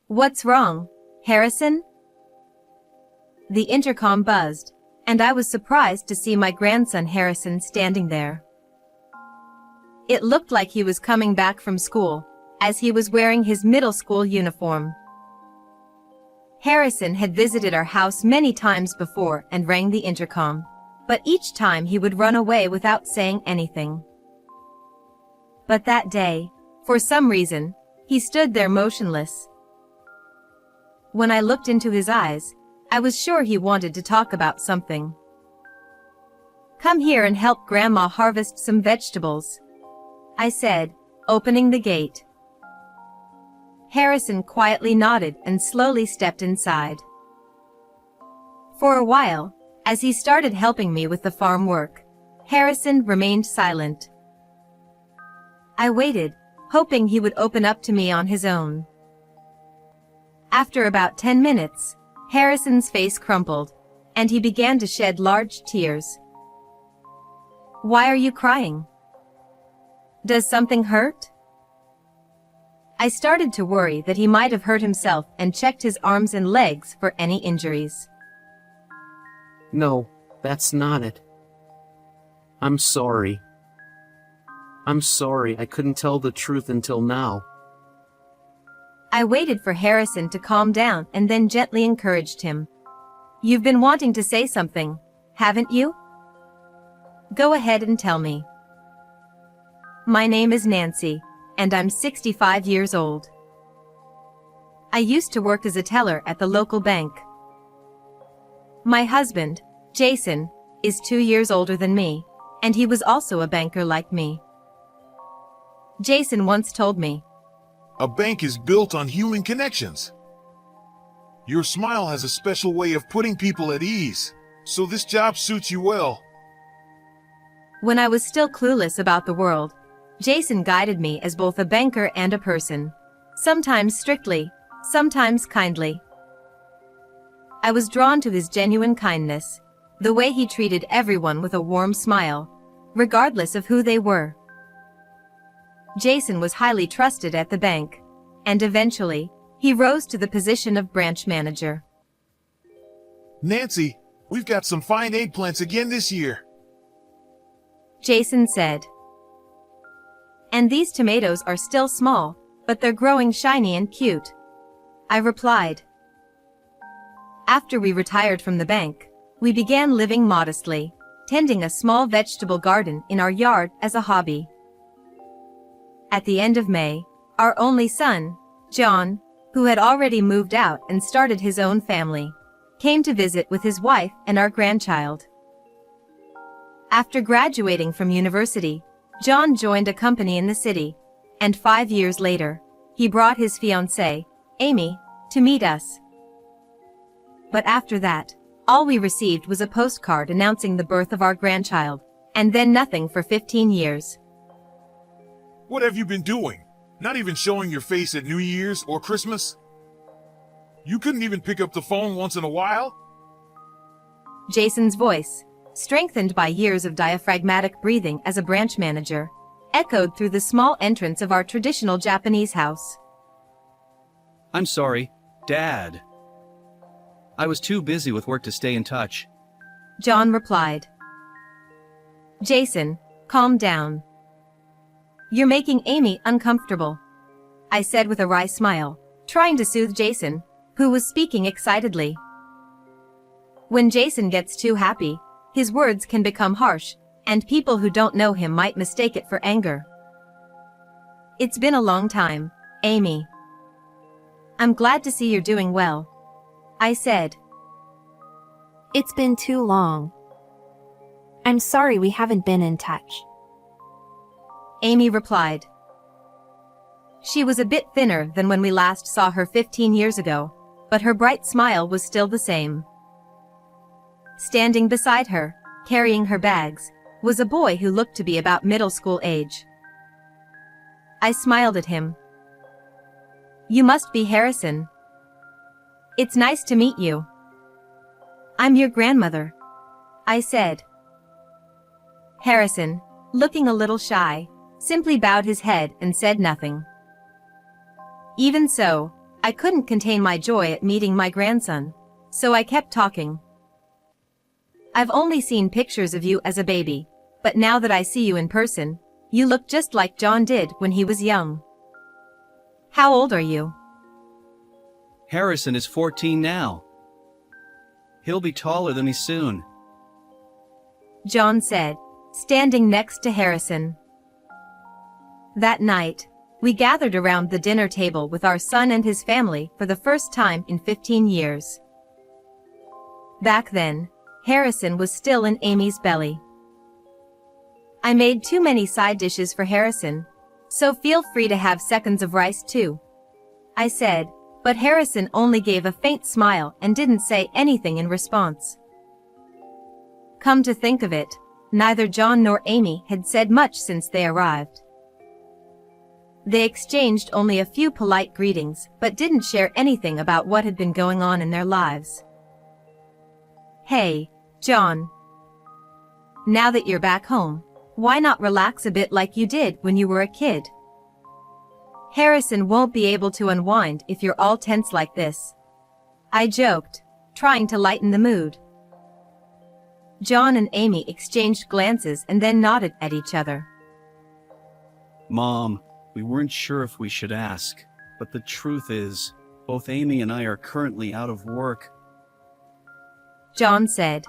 What's wrong, Harrison? The intercom buzzed, and I was surprised to see my grandson Harrison standing there. It looked like he was coming back from school, as he was wearing his middle school uniform. Harrison had visited our house many times before and rang the intercom, but each time he would run away without saying anything. But that day, for some reason, he stood there motionless. When I looked into his eyes, I was sure he wanted to talk about something. "Come here and help Grandma harvest some vegetables," I said, opening the gate. Harrison quietly nodded and slowly stepped inside. For a while, as he started helping me with the farm work, Harrison remained silent. I waited, hoping he would open up to me on his own. After about 10 minutes, Harrison's face crumpled, and he began to shed large tears. "Why are you crying? Does something hurt?" I started to worry that he might have hurt himself and checked his arms and legs for any injuries. No, that's not it. I'm sorry. I'm sorry I couldn't tell the truth until now. I waited for Harrison to calm down and then gently encouraged him. "You've been wanting to say something, haven't you? Go ahead and tell me." "My name is Nancy, and I'm 65 years old. I used to work as a teller at the local bank. My husband, Jason, is 2 years older than me, and he was also a banker like me. Jason once told me, A bank is built on human connections. Your smile has a special way of putting people at ease, so this job suits you well. When I was still clueless about the world, Jason guided me as both a banker and a person, sometimes strictly, sometimes kindly. I was drawn to his genuine kindness, the way he treated everyone with a warm smile, regardless of who they were. Jason was highly trusted at the bank, and eventually, he rose to the position of branch manager. Nancy, we've got some fine eggplants again this year. Jason said. And these tomatoes are still small, but they're growing shiny and cute, I replied. After we retired from the bank, we began living modestly, tending a small vegetable garden in our yard as a hobby. At the end of May, our only son, John, who had already moved out and started his own family, came to visit with his wife and our grandchild. After graduating from university, John joined a company in the city, and 5 years later, he brought his fiancée, Amy, to meet us. But after that, all we received was a postcard announcing the birth of our grandchild, and then nothing for 15 years. What have you been doing? Not even showing your face at New Year's or Christmas? You couldn't even pick up the phone once in a while? Jason's voice, strengthened by years of diaphragmatic breathing as a branch manager, echoed through the small entrance of our traditional Japanese house. I'm sorry, Dad. I was too busy with work to stay in touch. John replied. Jason, calm down. You're making Amy uncomfortable, I said with a wry smile, trying to soothe Jason, who was speaking excitedly. When Jason gets too happy, his words can become harsh, and people who don't know him might mistake it for anger. It's been a long time, Amy. I'm glad to see you're doing well, I said. It's been too long. I'm sorry we haven't been in touch. Amy replied. She was a bit thinner than when we last saw her 15 years ago, but her bright smile was still the same. Standing beside her, carrying her bags, was a boy who looked to be about middle school age. I smiled at him. You must be Harrison. It's nice to meet you. I'm your grandmother, I said. Harrison, looking a little shy, simply bowed his head and said nothing. Even so, I couldn't contain my joy at meeting my grandson, so I kept talking. I've only seen pictures of you as a baby, but now that I see you in person, you look just like John did when he was young. How old are you? Harrison is 14 now. He'll be taller than me soon. John said, standing next to Harrison. That night, we gathered around the dinner table with our son and his family for the first time in 15 years. Back then, Harrison was still in Amy's belly. I made too many side dishes for Harrison, so feel free to have seconds of rice too, I said, but Harrison only gave a faint smile and didn't say anything in response. Come to think of it, neither John nor Amy had said much since they arrived. They exchanged only a few polite greetings but didn't share anything about what had been going on in their lives. Hey, John. Now that you're back home, why not relax a bit like you did when you were a kid? Harrison won't be able to unwind if you're all tense like this, I joked, trying to lighten the mood. John and Amy exchanged glances and then nodded at each other. Mom, we weren't sure if we should ask, but the truth is, both Amy and I are currently out of work. John said.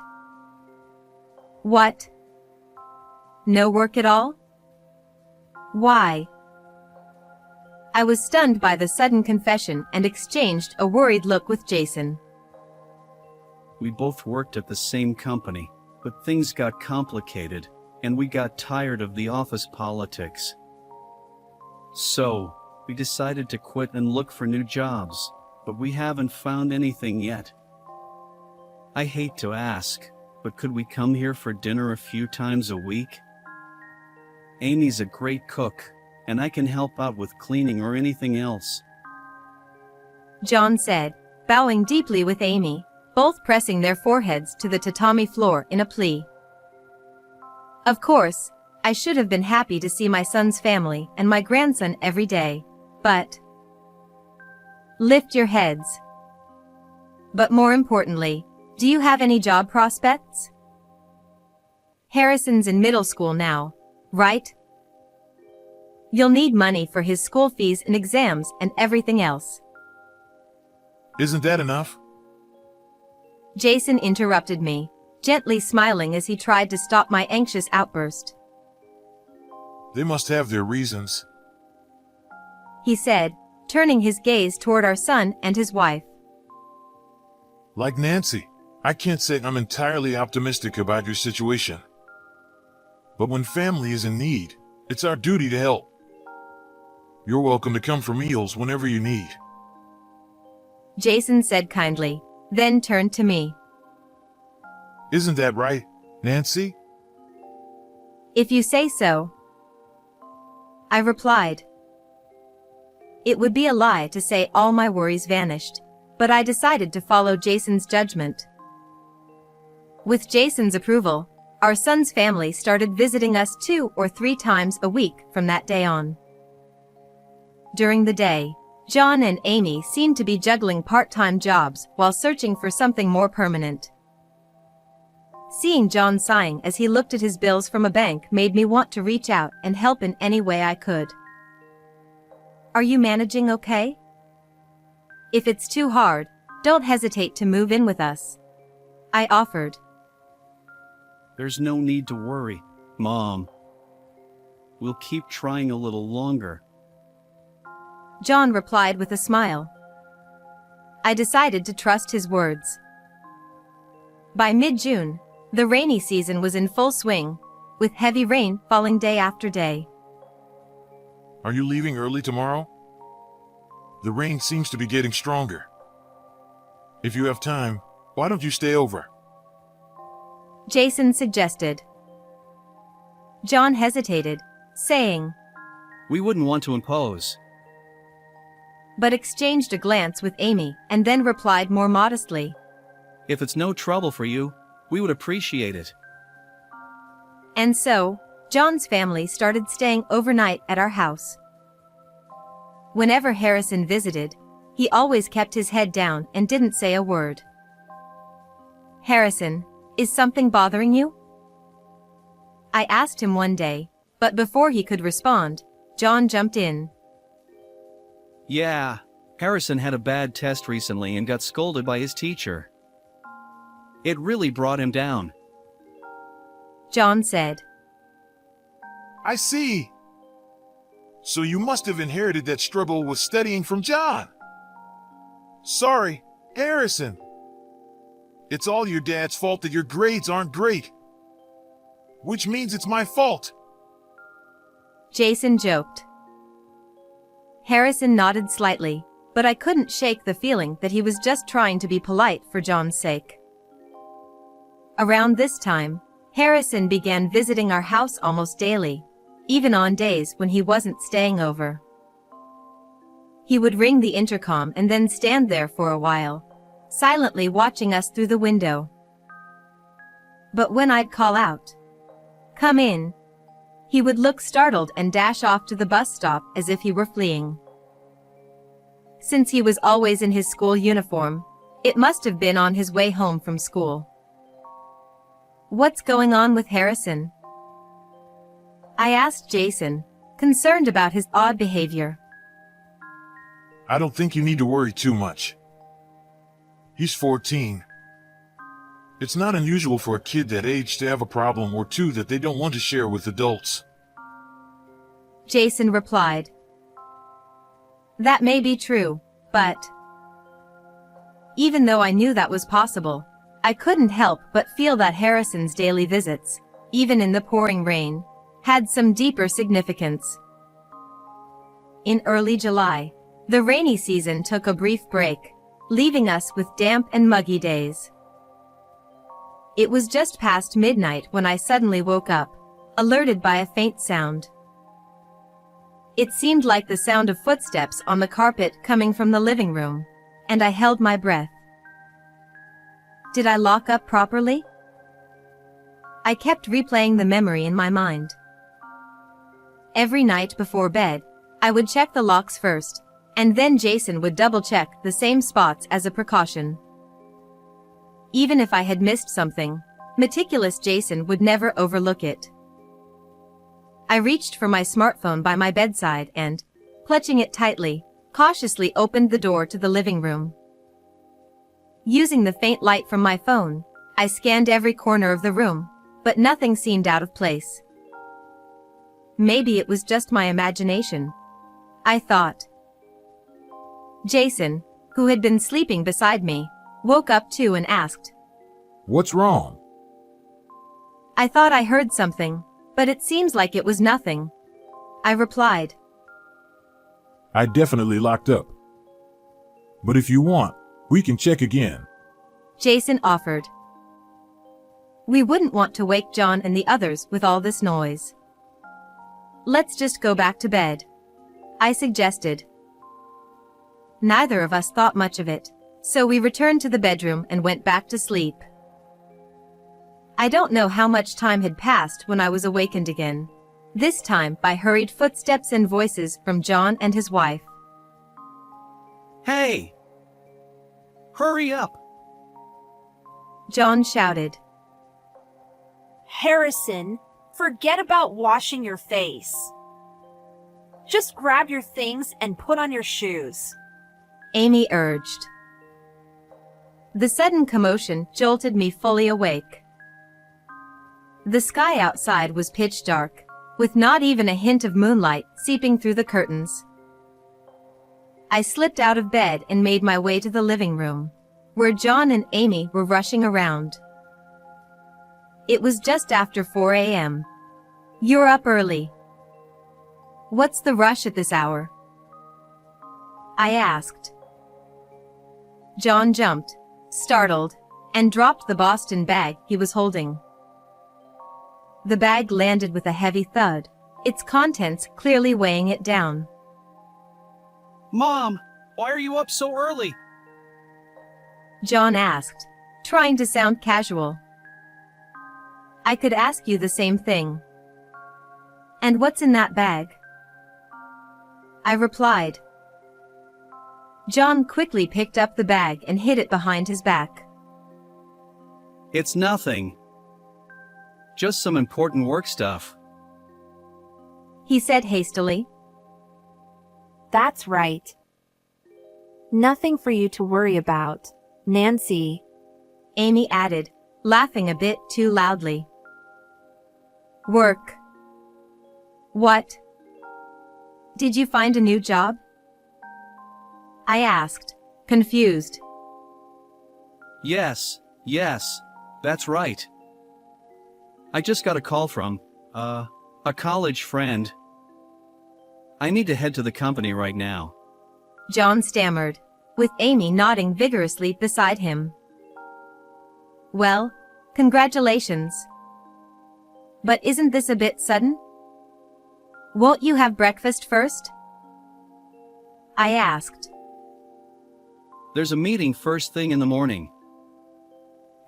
What? No work at all? Why? I was stunned by the sudden confession and exchanged a worried look with Jason. We both worked at the same company, but things got complicated, and we got tired of the office politics. So, we decided to quit and look for new jobs, but we haven't found anything yet. I hate to ask, but could we come here for dinner a few times a week? Amy's a great cook, and I can help out with cleaning or anything else. John said, bowing deeply with Amy, both pressing their foreheads to the tatami floor in a plea. Of course, I should have been happy to see my son's family and my grandson every day, but... Lift your heads. But more importantly, do you have any job prospects? Harrison's in middle school now, right? You'll need money for his school fees and exams and everything else. Isn't that enough? Jason interrupted me, gently smiling as he tried to stop my anxious outburst. They must have their reasons, He said, turning his gaze toward our son and his wife. Like Nancy, I can't say I'm entirely optimistic about your situation. But when family is in need, it's our duty to help. You're welcome to come for meals whenever you need. Jason said kindly, then turned to me. Isn't that right, Nancy? If you say so, I replied. It would be a lie to say all my worries vanished, but I decided to follow Jason's judgment. With Jason's approval, our son's family started visiting us 2 or 3 times a week from that day on. During the day, John and Amy seemed to be juggling part-time jobs while searching for something more permanent. Seeing John sighing as he looked at his bills from a bank made me want to reach out and help in any way I could. Are you managing okay? If it's too hard, don't hesitate to move in with us, I offered. There's no need to worry, Mom. We'll keep trying a little longer. John replied with a smile. I decided to trust his words. By mid-June, the rainy season was in full swing, with heavy rain falling day after day. Are you leaving early tomorrow? The rain seems to be getting stronger. If you have time, why don't you stay over? Jason suggested. John hesitated, saying, We wouldn't want to impose. but exchanged a glance with Amy and then replied more modestly. If it's no trouble for you, we would appreciate it. And so, John's family started staying overnight at our house. Whenever Harrison visited, He always kept his head down and didn't say a word. "Harrison, is something bothering you?" I asked him one day, but before he could respond, John jumped in. Yeah, Harrison had a bad test recently and got scolded by his teacher. It really brought him down. John said. I see. So you must have inherited that struggle with studying from John. Sorry, Harrison. It's all your dad's fault that your grades aren't great. Which means it's my fault. Jason joked. Harrison nodded slightly, but I couldn't shake the feeling that he was just trying to be polite for John's sake. Around this time, Harrison began visiting our house almost daily, even on days when he wasn't staying over. He would ring the intercom and then stand there for a while, silently watching us through the window. But when I'd call out, "Come in," he would look startled and dash off to the bus stop as if he were fleeing. Since he was always in his school uniform, it must have been on his way home from school. "What's going on with Harrison?" I asked Jason, concerned about his odd behavior. I don't think you need to worry too much. He's 14. It's not unusual for a kid that age to have a problem or two that they don't want to share with adults. Jason replied. That may be true, but even though I knew that was possible, I couldn't help but feel that Harrison's daily visits, even in the pouring rain, had some deeper significance. In early July, the rainy season took a brief break, leaving us with damp and muggy days. It was just past midnight when I suddenly woke up, alerted by a faint sound. It seemed like the sound of footsteps on the carpet coming from the living room, and I held my breath. Did I lock up properly? I kept replaying the memory in my mind. Every night before bed, I would check the locks first, and then Jason would double-check the same spots as a precaution. Even if I had missed something, meticulous Jason would never overlook it. I reached for my smartphone by my bedside and, clutching it tightly, cautiously opened the door to the living room. Using the faint light from my phone, I scanned every corner of the room, but nothing seemed out of place. Maybe it was just my imagination, I thought. Jason, who had been sleeping beside me, woke up too and asked, What's wrong? I thought I heard something, but it seems like it was nothing, I replied. I definitely locked up. But if you want, we can check again. Jason offered. We wouldn't want to wake John and the others with all this noise. Let's just go back to bed, I suggested. Neither of us thought much of it, so we returned to the bedroom and went back to sleep. I don't know how much time had passed when I was awakened again, this time by hurried footsteps and voices from John and his wife. Hey! Hurry up! John shouted. Harrison, forget about washing your face. Just grab your things and put on your shoes. Amy urged. The sudden commotion jolted me fully awake. The sky outside was pitch dark, with not even a hint of moonlight seeping through the curtains. I slipped out of bed and made my way to the living room, where John and Amy were rushing around. It was just after 4 a.m. You're up early. What's the rush at this hour? I asked. John jumped, startled, and dropped the Boston bag he was holding. The bag landed with a heavy thud, its contents clearly weighing it down. Mom, why are you up so early? John asked, trying to sound casual. I could ask you the same thing. And what's in that bag? I replied. John quickly picked up the bag and hid it behind his back. It's nothing. Just some important work stuff. He said hastily. That's right. Nothing for you to worry about, Nancy. Amy added, laughing a bit too loudly. Work. What? Did you find a new job? I asked, confused. Yes, that's right. I just got a call from, a college friend. I need to head to the company right now. John stammered, with Amy nodding vigorously beside him. Well, congratulations. But isn't this a bit sudden? Won't you have breakfast first? I asked. There's a meeting first thing in the morning.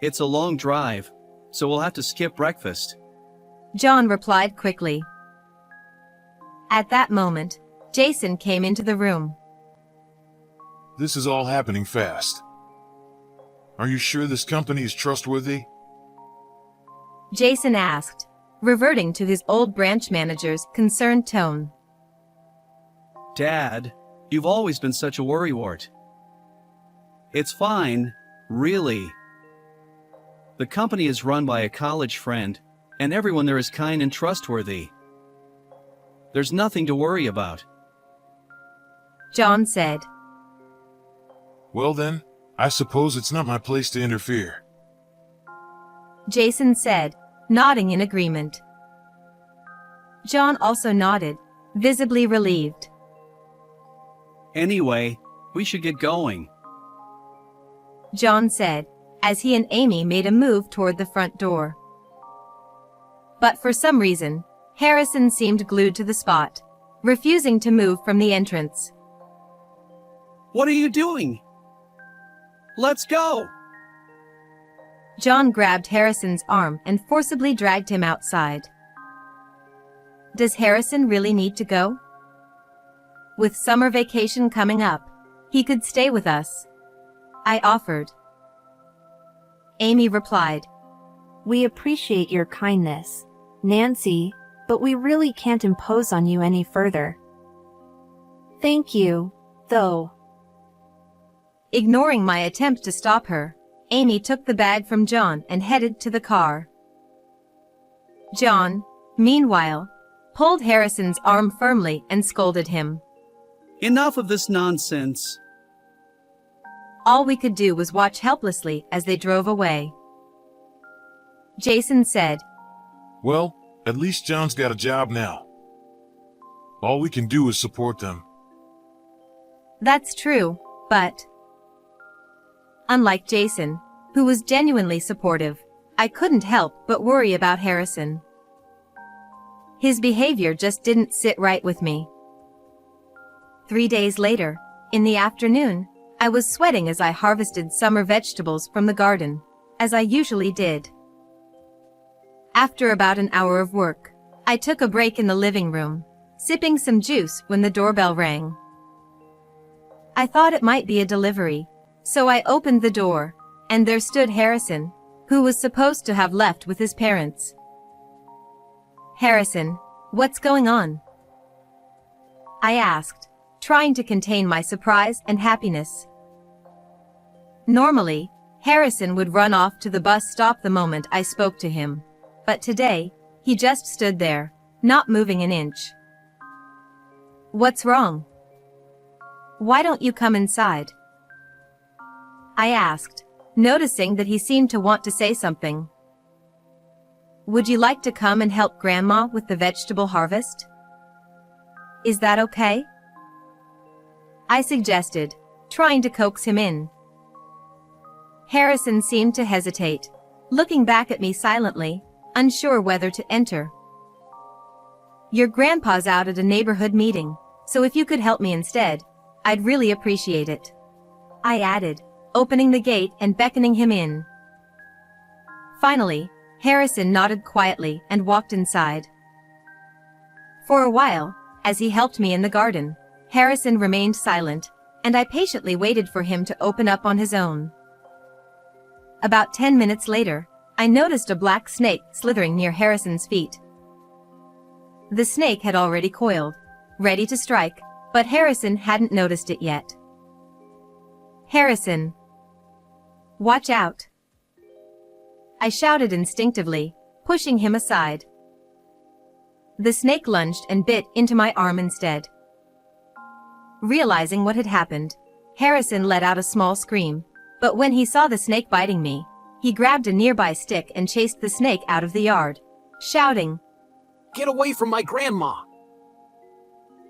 It's a long drive, so we'll have to skip breakfast. John replied quickly. At that moment, Jason came into the room. This is all happening fast. Are you sure this company is trustworthy? Jason asked, reverting to his old branch manager's concerned tone. Dad, you've always been such a worrywart. It's fine, really. The company is run by a college friend, and everyone there is kind and trustworthy. There's nothing to worry about. John said. Well then, I suppose it's not my place to interfere. Jason said, nodding in agreement. John also nodded, visibly relieved. Anyway, we should get going. John said, as he and Amy made a move toward the front door. But for some reason, Harrison seemed glued to the spot, refusing to move from the entrance. What are you doing? Let's go! John grabbed Harrison's arm and forcibly dragged him outside. Does Harrison really need to go? With summer vacation coming up, he could stay with us. I offered. Amy replied, We appreciate your kindness, Nancy, but we really can't impose on you any further. Thank you, though. Ignoring my attempt to stop her, Amy took the bag from John and headed to the car. John, meanwhile, pulled Harrison's arm firmly and scolded him. Enough of this nonsense. All we could do was watch helplessly as they drove away. Jason said, Well, at least John's got a job now. All we can do is support them. That's true, but... Unlike Jason, who was genuinely supportive, I couldn't help but worry about Harrison. His behavior just didn't sit right with me. 3 days later, in the afternoon, I was sweating as I harvested summer vegetables from the garden, as I usually did. After about an hour of work, I took a break in the living room, sipping some juice when the doorbell rang. I thought it might be a delivery, so I opened the door, and there stood Harrison, who was supposed to have left with his parents. Harrison, what's going on? I asked, trying to contain my surprise and happiness. Normally, Harrison would run off to the bus stop the moment I spoke to him, but today, he just stood there, not moving an inch. What's wrong? Why don't you come inside? I asked, noticing that he seemed to want to say something. Would you like to come and help Grandma with the vegetable harvest? Is that okay? I suggested, trying to coax him in. Harrison seemed to hesitate, looking back at me silently, unsure whether to enter. Your grandpa's out at a neighborhood meeting, so if you could help me instead, I'd really appreciate it. I added, opening the gate and beckoning him in. Finally, Harrison nodded quietly and walked inside. For a while, as he helped me in the garden, Harrison remained silent, and I patiently waited for him to open up on his own. About 10 minutes later, I noticed a black snake slithering near Harrison's feet. The snake had already coiled, ready to strike, but Harrison hadn't noticed it yet. "Harrison! Watch out!" I shouted instinctively, pushing him aside. The snake lunged and bit into my arm instead. Realizing what had happened, Harrison let out a small scream, but when he saw the snake biting me, he grabbed a nearby stick and chased the snake out of the yard, shouting, Get away from my grandma!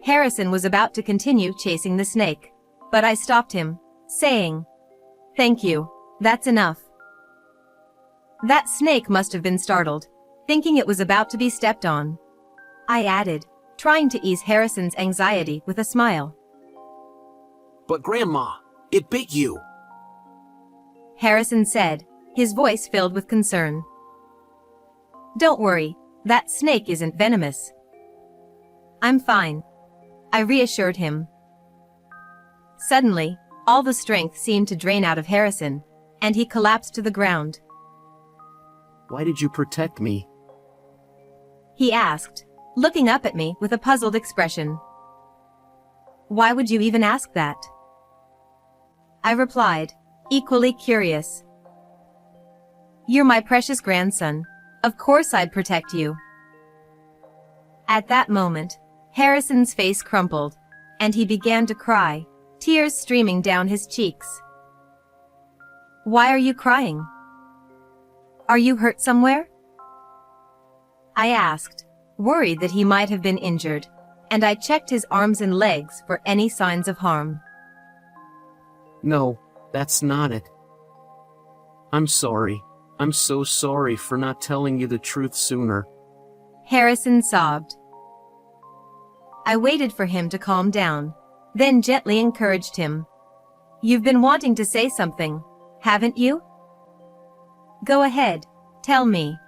Harrison was about to continue chasing the snake, but I stopped him, saying, "Thank you, that's enough." That snake must have been startled, thinking it was about to be stepped on. I added, trying to ease Harrison's anxiety with a smile. But Grandma, it bit you. Harrison said, his voice filled with concern. "Don't worry, that snake isn't venomous. I'm fine," I reassured him. Suddenly, all the strength seemed to drain out of Harrison, and he collapsed to the ground. Why did you protect me? He asked, looking up at me with a puzzled expression. "Why would you even ask that?" I replied, equally curious. "You're my precious grandson. Of course I'd protect you." At that moment, Harrison's face crumpled, and he began to cry, tears streaming down his cheeks. "Why are you crying? Are you hurt somewhere?" I asked, worried that he might have been injured, and I checked his arms and legs for any signs of harm. No, that's not it. I'm sorry. I'm so sorry for not telling you the truth sooner. Harrison sobbed. I waited for him to calm down, then gently encouraged him. "You've been wanting to say something, haven't you? Go ahead, tell me."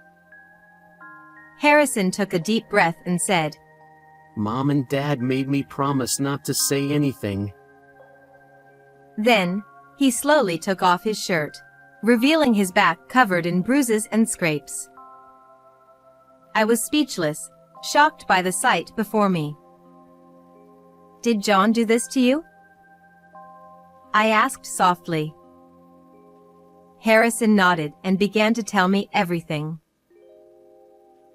Harrison took a deep breath and said, Mom and Dad made me promise not to say anything. Then, he slowly took off his shirt, revealing his back covered in bruises and scrapes. I was speechless, shocked by the sight before me. "Did John do this to you?" I asked softly. Harrison nodded and began to tell me everything.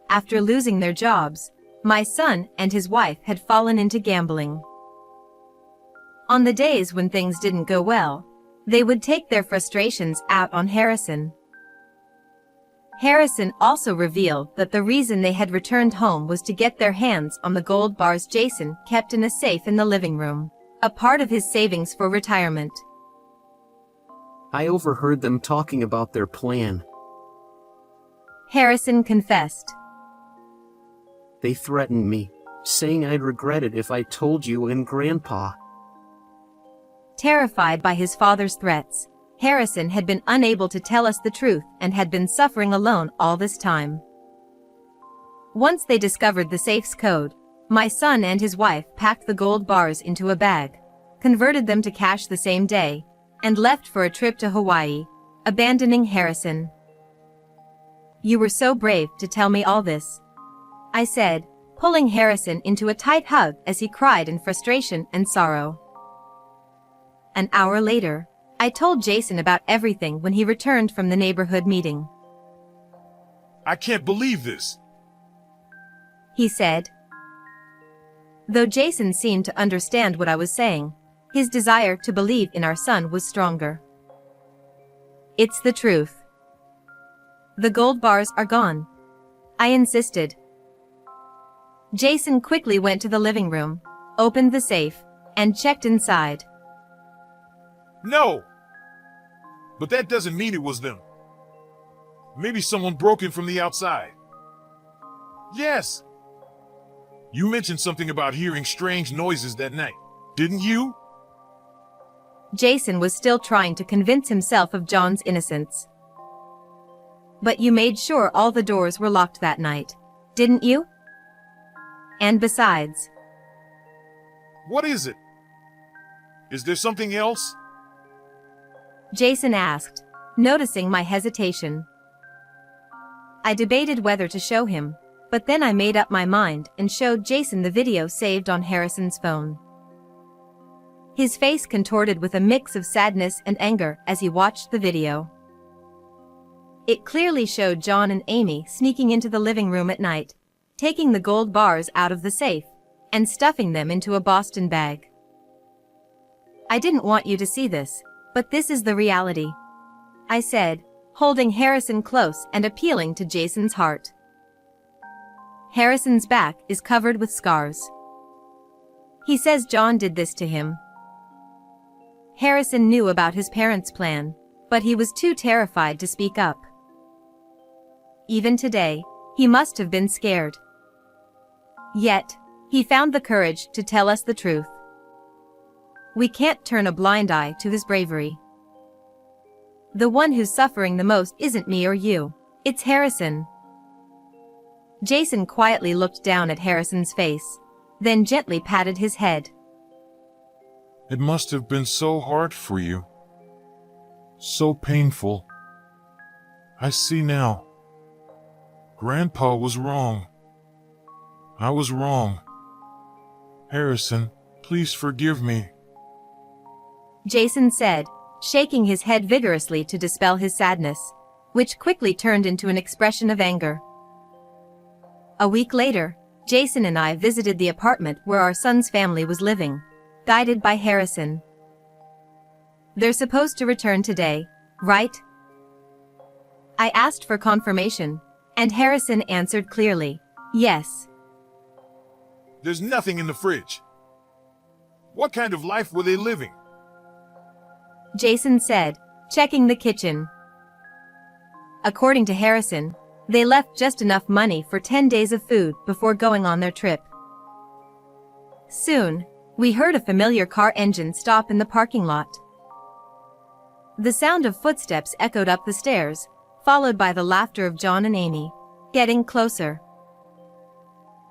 After losing their jobs, my son and his wife had fallen into gambling. On the days when things didn't go well, they would take their frustrations out on Harrison. Harrison also revealed that the reason they had returned home was to get their hands on the gold bars Jason kept in a safe in the living room, a part of his savings for retirement. I overheard them talking about their plan. Harrison confessed. They threatened me, saying I'd regret it if I told you and Grandpa. Terrified by his father's threats, Harrison had been unable to tell us the truth and had been suffering alone all this time. Once they discovered the safe's code, my son and his wife packed the gold bars into a bag, converted them to cash the same day, and left for a trip to Hawaii, abandoning Harrison. "You were so brave to tell me all this," I said, pulling Harrison into a tight hug as he cried in frustration and sorrow. An hour later, I told Jason about everything when he returned from the neighborhood meeting. I can't believe this. He said. Though Jason seemed to understand what I was saying, his desire to believe in our son was stronger. "It's the truth. The gold bars are gone," I insisted. Jason quickly went to the living room, opened the safe, and checked inside. No! But that doesn't mean it was them. Maybe someone broke in from the outside. Yes! You mentioned something about hearing strange noises that night, didn't you? Jason was still trying to convince himself of John's innocence. "But you made sure all the doors were locked that night, didn't you? And besides..." What is it? Is there something else? Jason asked, noticing my hesitation. I debated whether to show him, but then I made up my mind and showed Jason the video saved on Harrison's phone. His face contorted with a mix of sadness and anger as he watched the video. It clearly showed John and Amy sneaking into the living room at night, taking the gold bars out of the safe, and stuffing them into a Boston bag. I didn't want you to see this, but this is the reality, I said, holding Harrison close and appealing to Jason's heart. Harrison's back is covered with scars. He says John did this to him. Harrison knew about his parents' plan, but he was too terrified to speak up. Even today, he must have been scared. Yet, he found the courage to tell us the truth. We can't turn a blind eye to his bravery. The one who's suffering the most isn't me or you, it's Harrison. Jason quietly looked down at Harrison's face, then gently patted his head. It must have been so hard for you. So painful. I see now. Grandpa was wrong. I was wrong. Harrison, please forgive me. Jason said, shaking his head vigorously to dispel his sadness, which quickly turned into an expression of anger. A week later, Jason and I visited the apartment where our son's family was living, guided by Harrison. They're supposed to return today, right? I asked for confirmation, and Harrison answered clearly, yes. There's nothing in the fridge. What kind of life were they living? Jason said, checking the kitchen. According to Harrison, they left just enough money for 10 days of food before going on their trip. Soon, we heard a familiar car engine stop in the parking lot. The sound of footsteps echoed up the stairs, followed by the laughter of John and Amy, getting closer.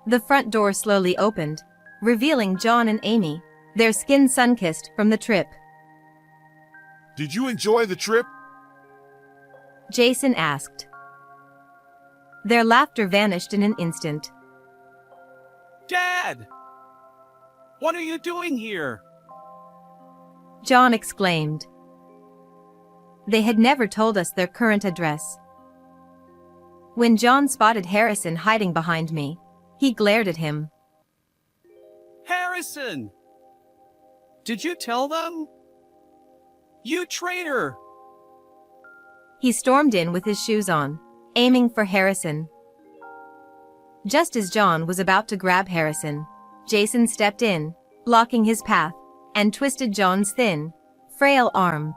The front door slowly opened, revealing John and Amy, their skin sun-kissed from the trip. Did you enjoy the trip? Jason asked. Their laughter vanished in an instant. Dad! What are you doing here? John exclaimed. They had never told us their current address. When John spotted Harrison hiding behind me, he glared at him. Harrison! Did you tell them? You traitor! He stormed in with his shoes on, aiming for Harrison. Just as John was about to grab Harrison, Jason stepped in, blocking his path, and twisted John's thin, frail arm.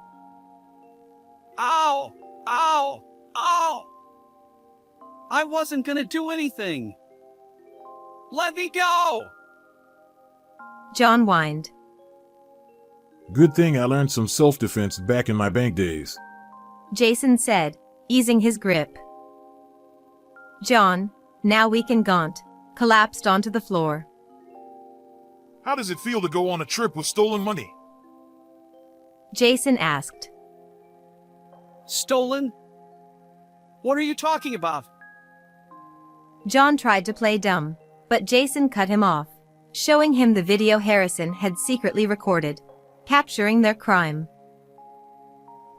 Ow! Ow! Ow! I wasn't gonna do anything! Let me go! John whined. Good thing I learned some self-defense back in my bank days. Jason said, easing his grip. John, now weak and gaunt, collapsed onto the floor. How does it feel to go on a trip with stolen money? Jason asked. Stolen? What are you talking about? John tried to play dumb, but Jason cut him off, showing him the video Harrison had secretly recorded, capturing their crime.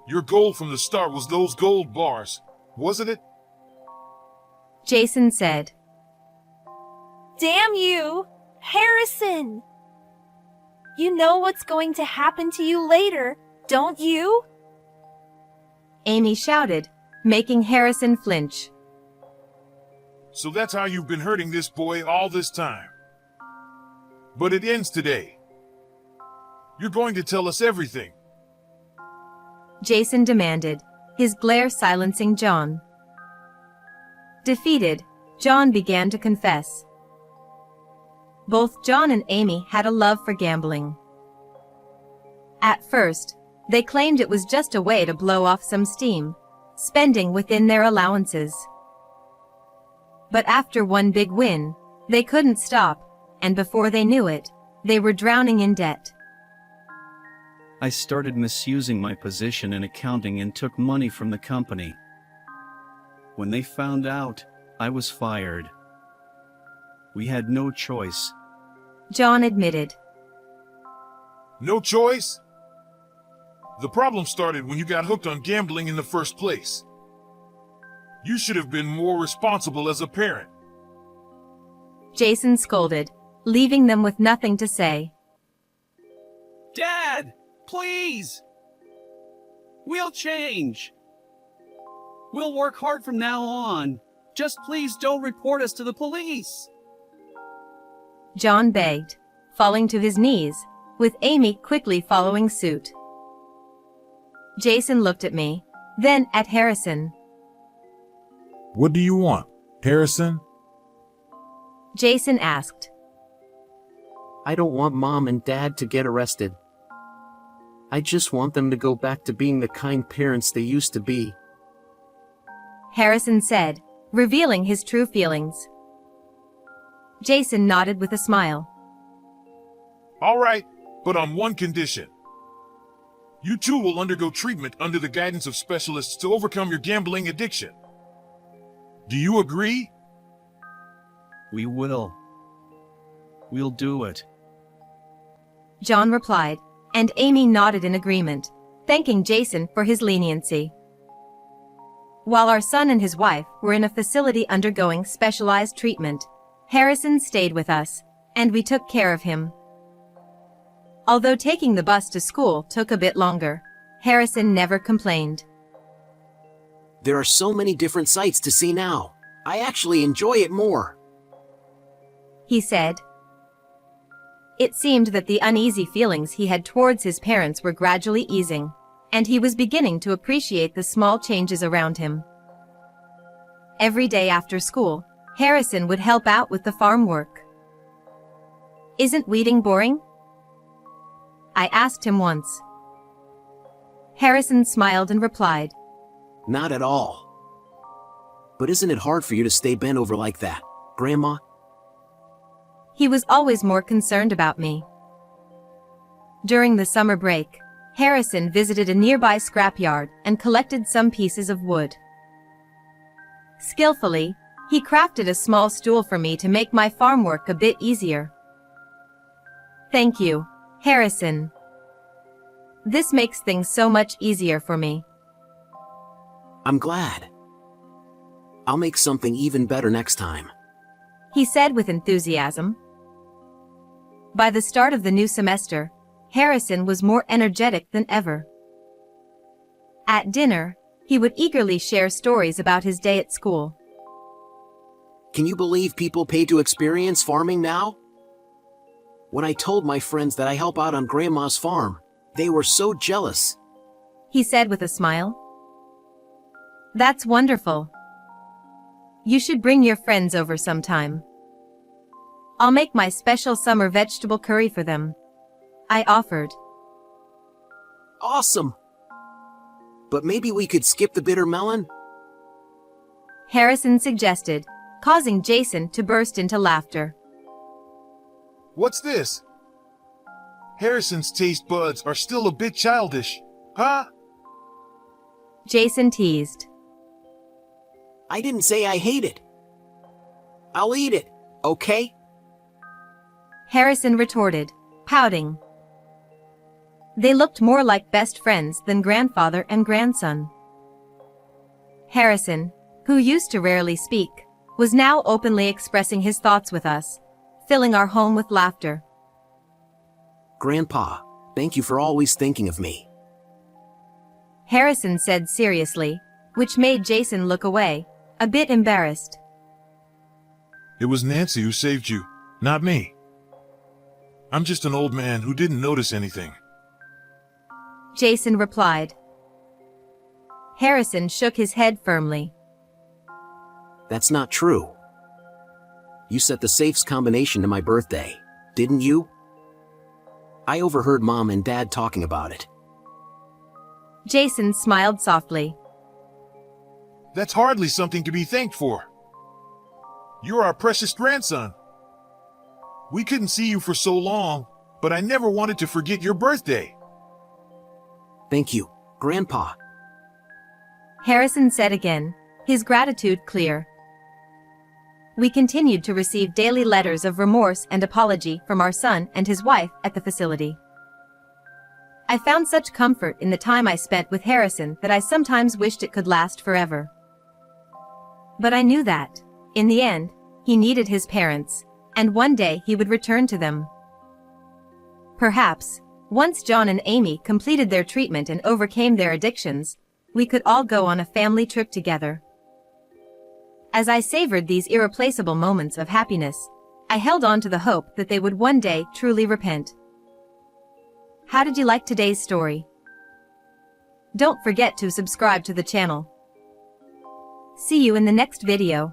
Your goal from the start was those gold bars, wasn't it? Jason said. Damn you, Harrison! You know what's going to happen to you later, don't you? Amy shouted, making Harrison flinch. So that's how you've been hurting this boy all this time. But it ends today. You're going to tell us everything. Jason demanded, his glare silencing John. Defeated, John began to confess. Both John and Amy had a love for gambling. At first, they claimed it was just a way to blow off some steam, spending within their allowances. But after one big win, they couldn't stop, and before they knew it, they were drowning in debt. I started misusing my position in accounting and took money from the company. When they found out, I was fired. We had no choice. John admitted. No choice? The problem started when you got hooked on gambling in the first place. You should have been more responsible as a parent. Jason scolded, leaving them with nothing to say. Dad, please! We'll change. We'll work hard from now on. Just please don't report us to the police. John begged, falling to his knees, with Amy quickly following suit. Jason looked at me, then at Harrison. What do you want, Harrison? Jason asked. I don't want Mom and Dad to get arrested. I just want them to go back to being the kind parents they used to be. Harrison said, revealing his true feelings. Jason nodded with a smile. All right, but on one condition. You two will undergo treatment under the guidance of specialists to overcome your gambling addiction. Do you agree? We will. We'll do it. John replied, and Amy nodded in agreement, thanking Jason for his leniency. While our son and his wife were in a facility undergoing specialized treatment, Harrison stayed with us, and we took care of him. Although taking the bus to school took a bit longer, Harrison never complained. There are so many different sights to see now. I actually enjoy it more, he said. It seemed that the uneasy feelings he had towards his parents were gradually easing, and he was beginning to appreciate the small changes around him. Every day after school, Harrison would help out with the farm work. Isn't weeding boring? I asked him once. Harrison smiled and replied, Not at all. But isn't it hard for you to stay bent over like that, Grandma? He was always more concerned about me. During the summer break, Harrison visited a nearby scrapyard and collected some pieces of wood. Skillfully, he crafted a small stool for me to make my farm work a bit easier. Thank you, Harrison. This makes things so much easier for me. I'm glad. I'll make something even better next time, he said with enthusiasm. By the start of the new semester, Harrison was more energetic than ever. At dinner, he would eagerly share stories about his day at school. Can you believe people pay to experience farming now? When I told my friends that I help out on Grandma's farm, they were so jealous, he said with a smile. That's wonderful. You should bring your friends over sometime. I'll make my special summer vegetable curry for them, I offered. Awesome! But maybe we could skip the bitter melon? Harrison suggested, causing Jason to burst into laughter. What's this? Harrison's taste buds are still a bit childish, huh? Jason teased. I didn't say I hate it. I'll eat it, okay? Harrison retorted, pouting. They looked more like best friends than grandfather and grandson. Harrison, who used to rarely speak, was now openly expressing his thoughts with us, filling our home with laughter. Grandpa, thank you for always thinking of me, Harrison said seriously, which made Jason look away, a bit embarrassed. It was Nancy who saved you, not me. I'm just an old man who didn't notice anything. Jason replied. Harrison shook his head firmly. That's not true. You set the safes combination to my birthday, didn't you? I overheard Mom and Dad talking about it. Jason smiled softly. That's hardly something to be thanked for. You're our precious grandson. We couldn't see you for so long, but I never wanted to forget your birthday. Thank you, Grandpa. Harrison said again, his gratitude clear. We continued to receive daily letters of remorse and apology from our son and his wife at the facility. I found such comfort in the time I spent with Harrison that I sometimes wished it could last forever. But I knew that, in the end, he needed his parents, and one day he would return to them. Perhaps, once John and Amy completed their treatment and overcame their addictions, we could all go on a family trip together. As I savored these irreplaceable moments of happiness, I held on to the hope that they would one day truly repent. How did you like today's story? Don't forget to subscribe to the channel. See you in the next video.